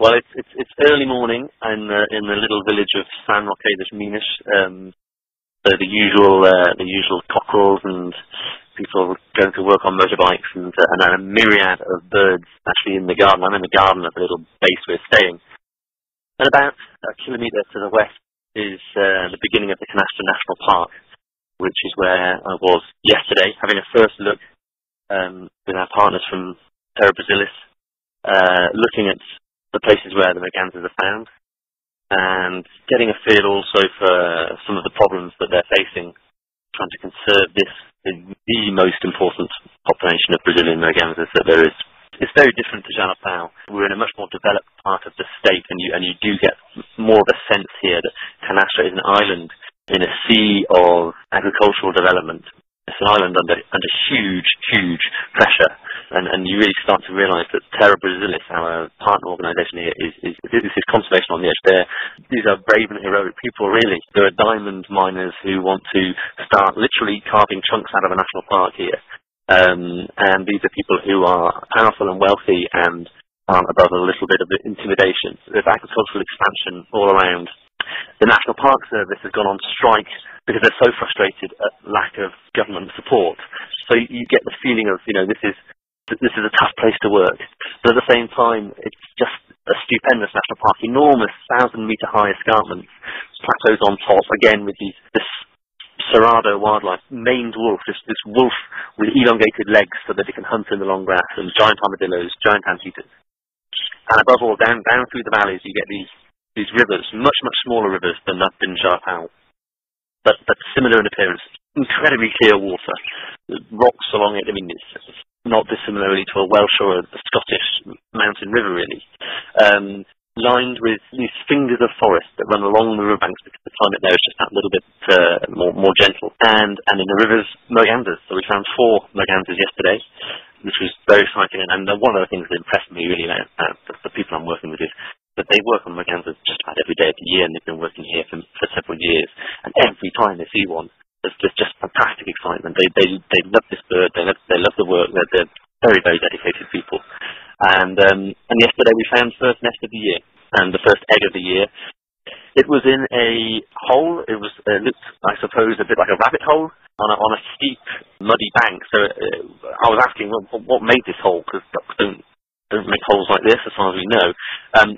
Well, it's early morning in the little village of San Roque de Minas. So the usual cockerels and people going to work on motorbikes and a myriad of birds actually in the garden. I'm in the garden of the little base we're staying. And about a kilometre to the west is the beginning of the Canastra National Park, which is where I was yesterday, having a first look with our partners from Terra Brasilis, looking at the places where the mergansers are found, and getting a feel also for some of the problems that they're facing, trying to conserve this, the most important population of Brazilian mergansers that there is. It's very different to Jalapão. We're in a much more developed part of the state, and you do get more of a sense here that Canastra is an island in a sea of agricultural development. It's an island under huge pressure, and you really start to realise that Terra Brasilis, our partner organisation here, is conservation on the edge. These are brave and heroic people, really. There are diamond miners who want to start literally carving chunks out of a national park here, and these are people who are powerful and wealthy and aren't above a little bit of intimidation. There's agricultural expansion all around. The National Park Service has gone on strike because they're so frustrated at lack of government support. So you get the feeling of, this is a tough place to work. But at the same time, it's just a stupendous national park, enormous 1,000-metre high escarpments, plateaus on top, again with this Cerrado wildlife, maned wolf, this wolf with elongated legs so that it can hunt in the long grass, and giant armadillos, giant anteaters. And above all, down through the valleys, you get these rivers, much smaller rivers than Jalapão, but similar in appearance. Incredibly clear water, rocks along it. I mean, it's not dissimilarly to a Welsh or a Scottish mountain river, really. Lined with these fingers of forest that run along the riverbanks because the climate there is just that little bit more gentle. And in the rivers, mergansers. So we found 4 mergansers yesterday, which was very exciting. And one of the things that impressed me really about the people I'm working with is that they work on mergansers just about every day of the year, and they've been working here for several years. And every time they see one, there's just fantastic excitement. They love this bird. They love the work. They're very dedicated people. And yesterday we found first nest of the year and the first egg of the year. It was in a hole. It looked, I suppose, a bit like a rabbit hole on a steep, muddy bank. So I was asking, what made this hole? Because ducks don't make holes like this, as far as we know.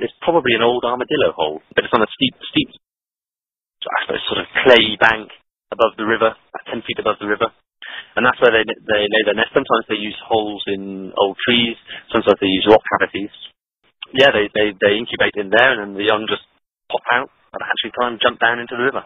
It's probably an old armadillo hole, but it's on a steep, I suppose, sort of clay bank above the river, 10 feet above the river. And that's where they lay their nest. Sometimes they use holes in old trees. Sometimes they use rock cavities. Yeah, they incubate in there, and then the young just pop out at a hatching time, jump down into the river.